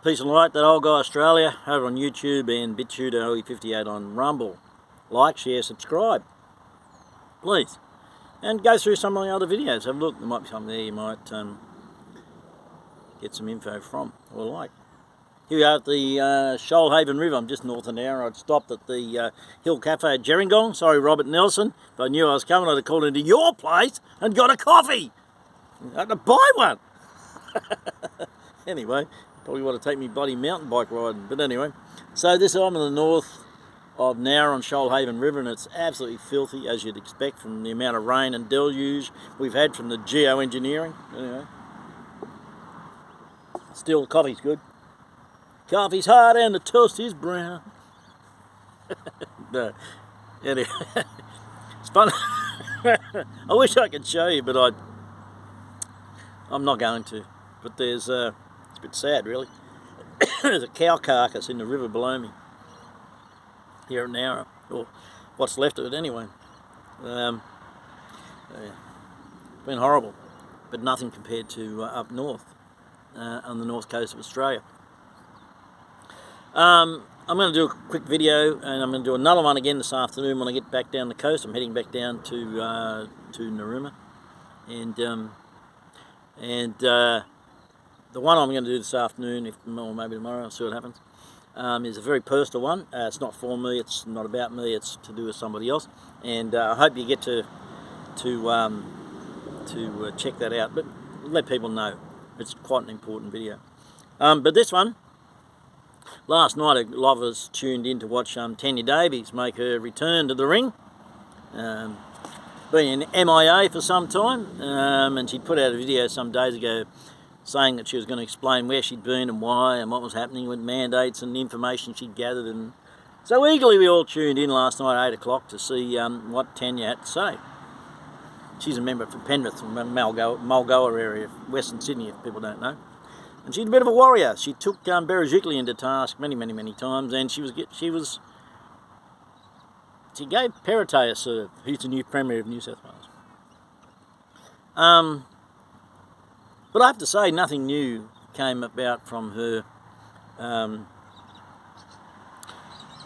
Peace and light, that old guy Australia, over on YouTube and BitChute OE58 on Rumble. Like, share, subscribe, please. And go through some of my other videos. Have a look, there might be something there you might get some info from or like. Here we are at the Shoalhaven River. I'm just north of now. I'd stopped at the Hill Cafe at Gerringong. Sorry, Robert Nelson. If I knew I was coming, I'd have called into your place and got a coffee. I had to buy one. Anyway, probably want to take me bloody mountain bike riding. But anyway, so I'm in the north of Nowra on Shoalhaven River, and it's absolutely filthy, as you'd expect from the amount of rain and deluge we've had from the geoengineering. Anyway, still, coffee's good. Coffee's hot and the toast is brown. No, anyway, it's fun. I wish I could show you, but I'm not going to. But there's it's a bit sad, really. There's a cow carcass in the river below me here at Nowra, or what's left of it anyway. Yeah. Been horrible, but nothing compared to up north on the north coast of Australia. I'm going to do a quick video, and I'm going to do another one again this afternoon when I get back down the coast. I'm heading back down to Narooma, and the one I'm going to do this afternoon, or maybe tomorrow, I'll see what happens, is a very personal one. It's not for me, it's not about me, it's to do with somebody else, and I hope you get to check that out, but let people know. It's quite an important video. But this one, last night a lot of us tuned in to watch Tanya Davies make her return to the ring. Been MIA for some time, and she put out a video some days ago saying that she was going to explain where she'd been and why and what was happening with mandates and the information she'd gathered. And so eagerly we all tuned in last night at 8 o'clock to see what Tanya had to say. She's a member from Penrith, from Mulgoa area, Western Sydney, if people don't know. And she's a bit of a warrior. She took Berejiklian into task many times, and she gave Perrottet a serve. He's the new Premier of New South Wales. But I have to say, nothing new came about from her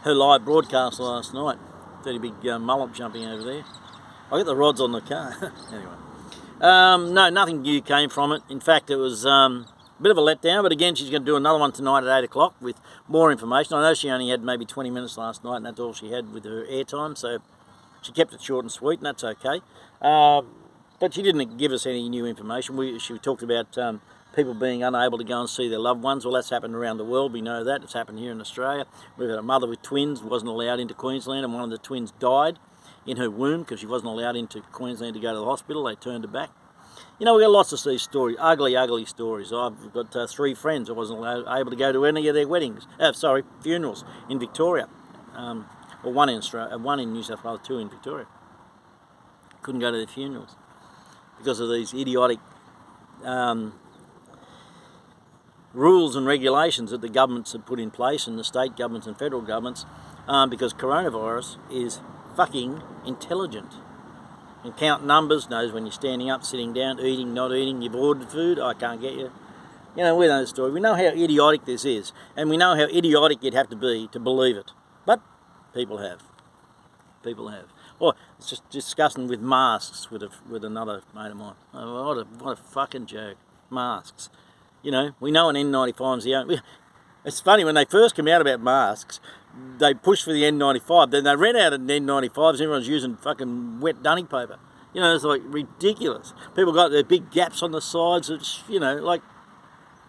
her live broadcast last night. Pretty big mullet jumping over there. I got the rods on the car. Anyway, no, nothing new came from it. In fact, it was a bit of a letdown, but again, she's going to do another one tonight at 8 o'clock with more information. I know she only had maybe 20 minutes last night, and that's all she had with her airtime, so she kept it short and sweet, and that's okay. But she didn't give us any new information. She talked about people being unable to go and see their loved ones. Well, that's happened around the world. We know that. It's happened here in Australia. We've had a mother with twins, wasn't allowed into Queensland, and one of the twins died in her womb because she wasn't allowed into Queensland to go to the hospital. They turned her back. You know, we've got lots of these stories, ugly stories. I've got 3 friends I wasn't able to go to any of their funerals in Victoria. Or one in Australia, one in New South Wales, 2 in Victoria. Couldn't go to their funerals because of these idiotic rules and regulations that the governments have put in place, and the state governments and federal governments, because coronavirus is fucking intelligent. And count numbers, knows when you're standing up, sitting down, eating, not eating, you've ordered food, I can't get you. You know, we know the story. We know how idiotic this is, and we know how idiotic you'd have to be to believe it. But people have. People have. Well, it's just discussing with masks with another mate of mine. Oh, what a fucking joke. Masks. You know, we know an N95 is the only... It's funny, when they first came out about masks, they pushed for the N95, then they ran out of N95s, everyone's using fucking wet dunning paper. You know, it's like ridiculous. People got their big gaps on the sides, it's, you know, like,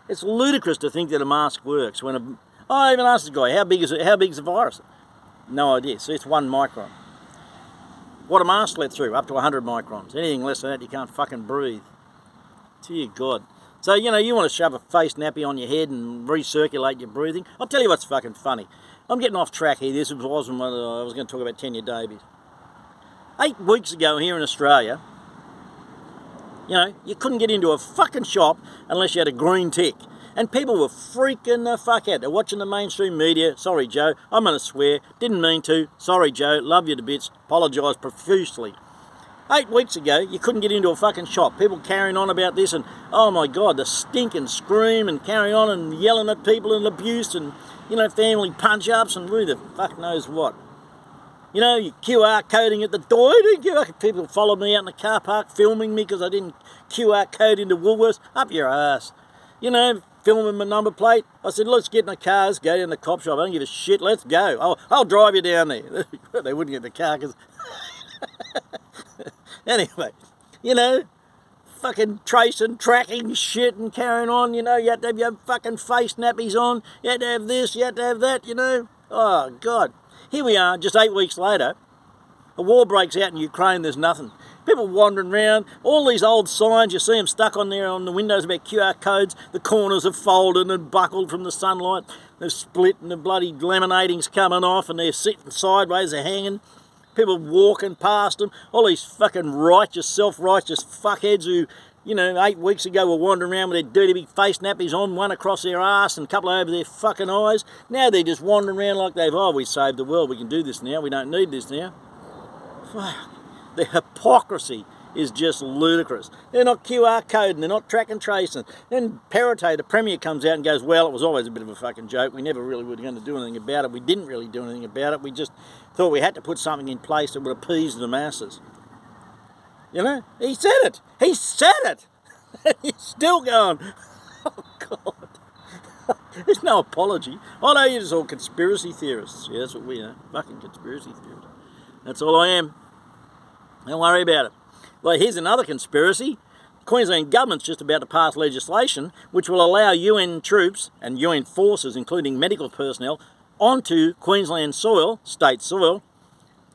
it's ludicrous to think that a mask works when I even asked this guy, how big is the virus? No idea. So it's 1 micron. What a mask let through, up to 100 microns. Anything less than that, you can't fucking breathe. Dear God. So, you know, you want to shove a face nappy on your head and recirculate your breathing. I'll tell you what's fucking funny. I'm getting off track here. This wasn't what I was going to talk about Tanya Davies. 8 weeks ago here in Australia, you know, you couldn't get into a fucking shop unless you had a green tick. And people were freaking the fuck out. They're watching the mainstream media. Sorry, Joe, I'm going to swear. Didn't mean to. Sorry, Joe, love you to bits. Apologise profusely. 8 weeks ago, you couldn't get into a fucking shop. People carrying on about this and, oh my God, the stink and scream and carrying on and yelling at people and abuse and, family punch-ups and who the fuck knows what. You QR coding at the door. People followed me out in the car park filming me because I didn't QR code into Woolworths. Up your ass. Filming my number plate. I said, let's get in the car, let's go down to the cop shop. I don't give a shit, let's go. I'll drive you down there. They wouldn't get in the car because... Anyway, fucking tracing, tracking shit and carrying on, you had to have your fucking face nappies on, you had to have this, you had to have that, Oh, God. Here we are, just 8 weeks later, a war breaks out in Ukraine, there's nothing. People wandering around, all these old signs, you see them stuck on there on the windows about QR codes, the corners have folded and buckled from the sunlight, they've split and the bloody laminating's coming off and they're sitting sideways, they're hanging. People walking past them, all these fucking righteous, self-righteous fuckheads who, 8 weeks ago were wandering around with their dirty big face nappies on, one across their arse and a couple over their fucking eyes. Now they're just wandering around like we saved the world, we can do this now, we don't need this now. Fuck. The hypocrisy is just ludicrous. They're not QR coding, they're not track and tracing. Then Perrottet, the Premier, comes out and goes, well, it was always a bit of a fucking joke. We never really were going to do anything about it. We didn't really do anything about it. We just thought we had to put something in place that would appease the masses. He said it. He said it. He's still going, oh, God. There's no apology. I know you're just all conspiracy theorists. Yeah, that's what we are. Fucking conspiracy theorists. That's all I am. Don't worry about it. Well, here's another conspiracy. The Queensland government's just about to pass legislation which will allow UN troops and UN forces, including medical personnel, onto Queensland soil, state soil,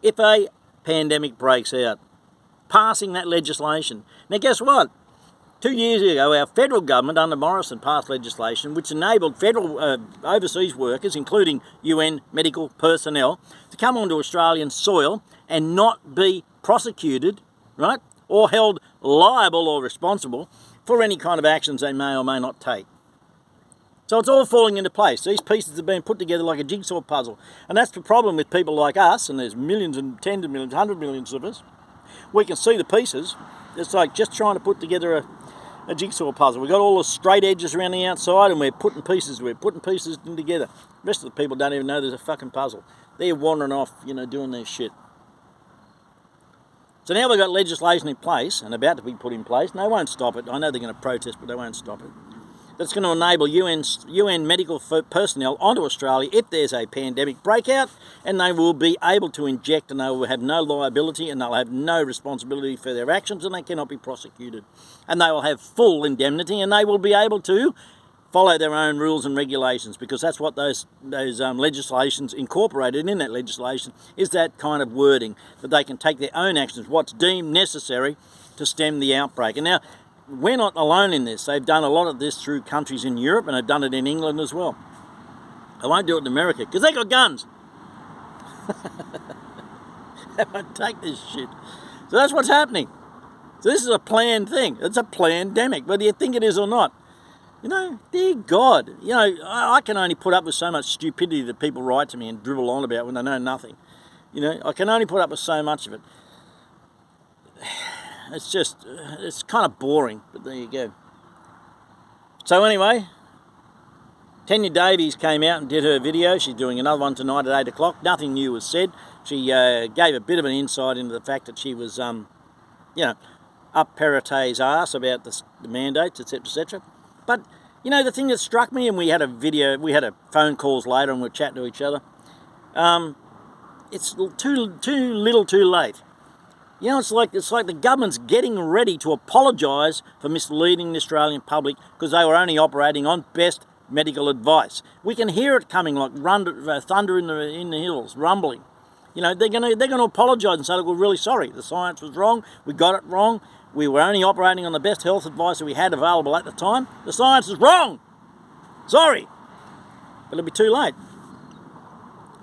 if a pandemic breaks out. Passing that legislation. Now, guess what? 2 years ago, our federal government under Morrison passed legislation which enabled federal overseas workers, including UN medical personnel, to come onto Australian soil and not be prosecuted, right, or held liable or responsible for any kind of actions they may or may not take. So it's all falling into place. These pieces have been put together like a jigsaw puzzle. And that's the problem with people like us, and there's millions and tens of millions, 100 millions of us. We can see the pieces. It's like just trying to put together a jigsaw puzzle. We've got all the straight edges around the outside and we're putting pieces in together. The rest of the people don't even know there's a fucking puzzle. They're wandering off, doing their shit. So now we've got legislation in place and about to be put in place, and they won't stop it. I know they're going to protest, but they won't stop it. That's going to enable UN medical personnel onto Australia if there's a pandemic breakout, and they will be able to inject and they will have no liability and they'll have no responsibility for their actions and they cannot be prosecuted. And they will have full indemnity and they will be able to follow their own rules and regulations, because that's what those legislations incorporated in that legislation is, that kind of wording, that they can take their own actions, what's deemed necessary to stem the outbreak. And now, we're not alone in this. They've done a lot of this through countries in Europe and they've done it in England as well. They won't do it in America because they got guns. They won't take this shit. So that's what's happening. So this is a planned thing. It's a pandemic, whether you think it is or not. Dear God, I can only put up with so much stupidity that people write to me and dribble on about when they know nothing. I can only put up with so much of it. It's kind of boring, but there you go. So anyway, Tanya Davies came out and did her video. She's doing another one tonight at 8 o'clock. Nothing new was said. She gave a bit of an insight into the fact that she was, up Perrottet's arse about the mandates, etc., etc. But, the thing that struck me, and we had a phone calls later and we're chatting to each other, it's too little too late. It's like the government's getting ready to apologise for misleading the Australian public because they were only operating on best medical advice. We can hear it coming like thunder in the hills, rumbling. They're going to apologise and say, look, we're really sorry. The science was wrong. We got it wrong. We were only operating on the best health advice that we had available at the time. The science is wrong. Sorry. But it'll be too late.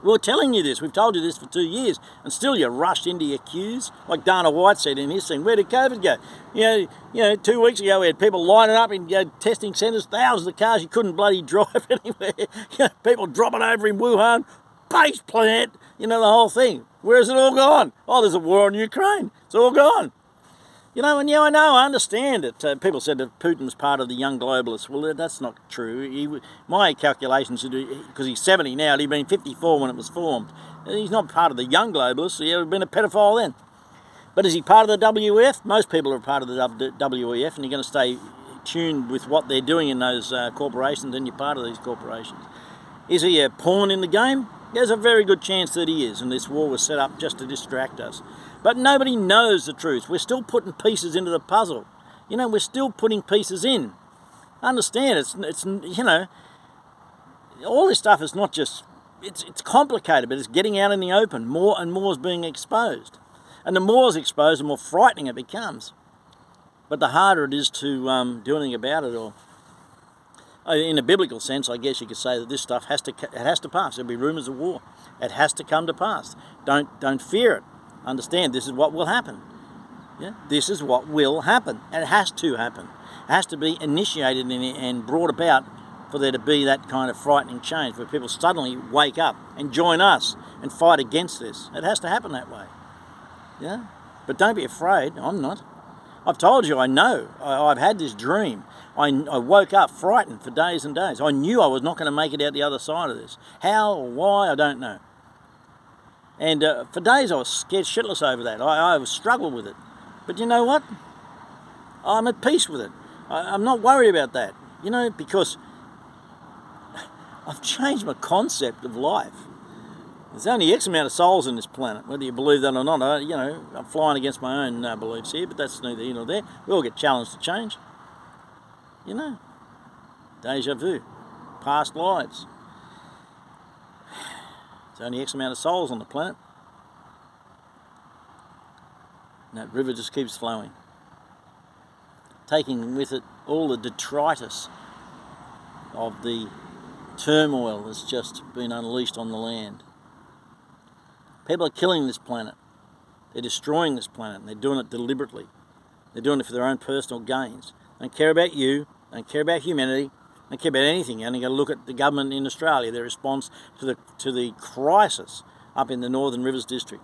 We're telling you this. We've told you this for 2 years, and still you rushed into your queues. Like Dana White said in his thing, where did COVID go? 2 weeks ago we had people lining up in testing centres, thousands of cars. You couldn't bloody drive anywhere. People dropping over in Wuhan, base plant. The whole thing. Where is it all gone? Oh, there's a war in Ukraine. It's all gone. You know, and yeah, I understand it. People said that Putin was part of the young globalists. Well, that's not true. My calculations, because he's 70 now, he'd been 54 when it was formed. He's not part of the young globalists. He would have been a pedophile then. But is he part of the WEF? Most people are part of the WEF, and you're going to stay tuned with what they're doing in those corporations, and you're part of these corporations. Is he a pawn in the game? There's a very good chance that he is, and this war was set up just to distract us. But nobody knows the truth. We're still putting pieces into the puzzle. You know, we're still putting pieces in. Understand, it's you know, all this stuff is not just, it's complicated, but it's getting out in the open. More and more is being exposed. And the more it's exposed, the more frightening it becomes. But the harder it is to do anything about it. Or, in a biblical sense, I guess you could say that this stuff has to pass. There'll be rumours of war. It has to come to pass. Don't fear it. Understand, this is what will happen. Yeah? This is what will happen. And it has to happen. It has to be initiated and brought about for there to be that kind of frightening change where people suddenly wake up and join us and fight against this. It has to happen that way. Yeah? But don't be afraid. I'm not. I've told you, I know. I've had this dream. I woke up frightened for days and days. I knew I was not going to make it out the other side of this. How or why, I don't know. And for days I was scared shitless over that. I struggled with it. But you know what? I'm at peace with it. I'm not worried about that. You know, because I've changed my concept of life. There's only X amount of souls in this planet, whether you believe that or not. You know, I'm flying against my own beliefs here, but that's neither here nor there. We all get challenged to change. You know, deja vu, past lives. There's only X amount of souls on the planet. And that river just keeps flowing, taking with it all the detritus of the turmoil that's just been unleashed on the land. People are killing this planet. They're destroying this planet, and they're doing it deliberately. They're doing it for their own personal gains. They don't care about you. They don't care about humanity. They don't care about anything. You're only going to look at the government in Australia, their response to the crisis up in the Northern Rivers District.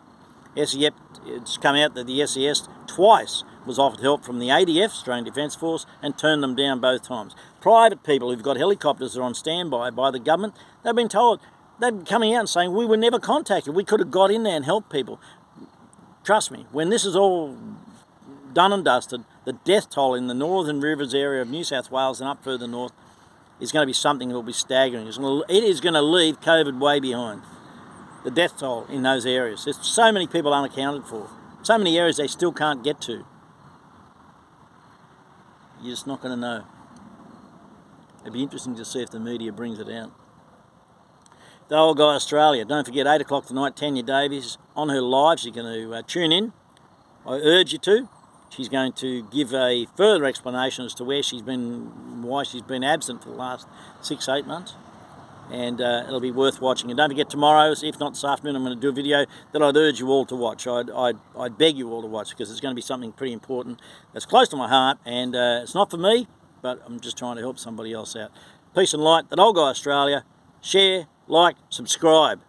SEF, it's come out that the SES twice was offered help from the ADF, Australian Defence Force, and turned them down both times. Private people who've got helicopters that are on standby by the government, they've been told, they've been coming out and saying, we were never contacted. We could have got in there and helped people. Trust me, when this is all done and dusted, the death toll in the Northern Rivers area of New South Wales and up further north is going to be something that will be staggering. It is going to leave COVID way behind. The death toll in those areas. There's so many people unaccounted for. So many areas they still can't get to. You're just not going to know. It'd be interesting to see if the media brings it out. The old guy Australia. Don't forget, 8 o'clock tonight, Tanya Davies on her live. She's going to tune in. I urge you to. She's going to give a further explanation as to why she's been absent for the last 6-8 months. And it'll be worth watching. And don't forget, tomorrow, if not this afternoon, I'm going to do a video that I'd urge you all to watch. I'd beg you all to watch, because it's going to be something pretty important that's close to my heart, and it's not for me, but I'm just trying to help somebody else out. Peace and light. That old guy Australia. Share, like, subscribe.